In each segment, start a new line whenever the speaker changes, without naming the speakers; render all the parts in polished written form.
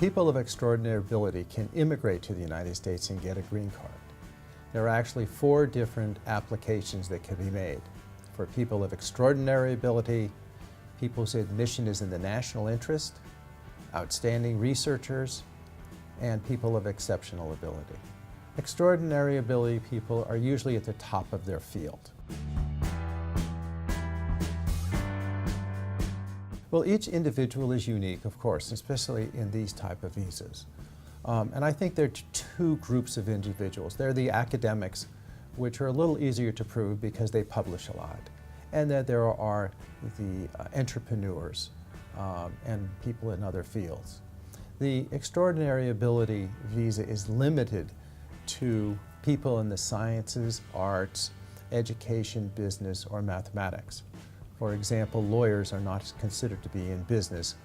People of extraordinary ability can immigrate to the United States and get a green card. There are actually 4 different applications that can be made. For people of extraordinary ability, people whose admission is in the national interest, outstanding researchers, and people of exceptional ability. Extraordinary ability people are usually at the top of their field. Well, each individual is unique, of course, especially in these type of visas. And I think there are 2 groups of individuals. They're the academics, which are a little easier to prove because they publish a lot. And then there are the entrepreneurs and people in other fields. The extraordinary ability visa is limited to people in the sciences, arts, education, business, or mathematics. For example, lawyers are not considered to be in business.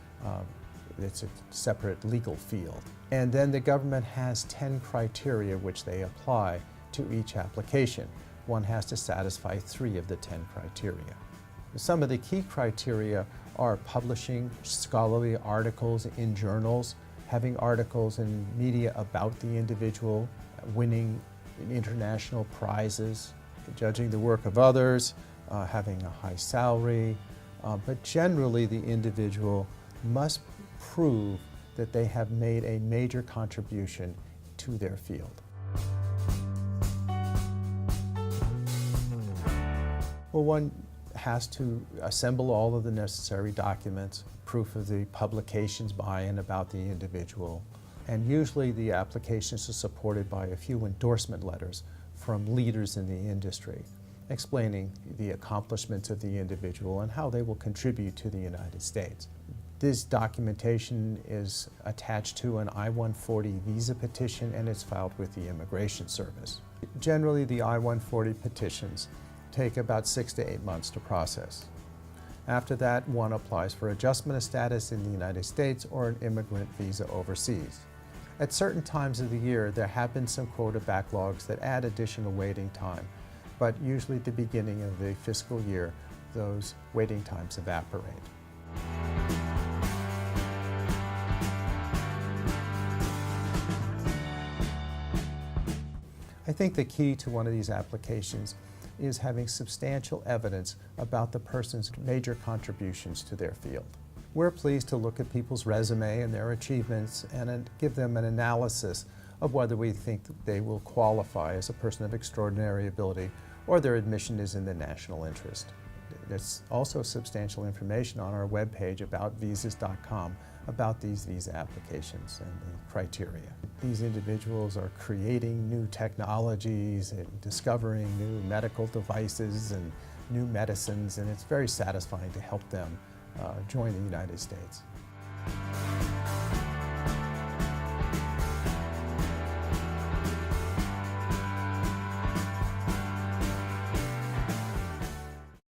It's a separate legal field. And then the government has 10 criteria which they apply to each application. One has to satisfy 3 of the 10 criteria. Some of the key criteria are publishing scholarly articles in journals, having articles in media about the individual, winning international prizes, judging the work of others, having a high salary, but generally the individual must prove that they have made a major contribution to their field. Well, one has to assemble all of the necessary documents, proof of the publications by and about the individual, and usually the applications are supported by a few endorsement letters from leaders in the industry, explaining the accomplishments of the individual and how they will contribute to the United States. This documentation is attached to an I-140 visa petition and it's filed with the Immigration Service. Generally, the I-140 petitions take about 6 to 8 months to process. After that, one applies for adjustment of status in the United States or an immigrant visa overseas. At certain times of the year, there have been some quota backlogs that add additional waiting time, but usually at the beginning of the fiscal year, those waiting times evaporate. I think the key to one of these applications is having substantial evidence about the person's major contributions to their field. We're pleased to look at people's resume and their achievements and give them an analysis of whether we think that they will qualify as a person of extraordinary ability or their admission is in the national interest. There's also substantial information on our webpage aboutvisas.com about these visa applications and the criteria. These individuals are creating new technologies and discovering new medical devices and new medicines, and it's very satisfying to help them join the United States.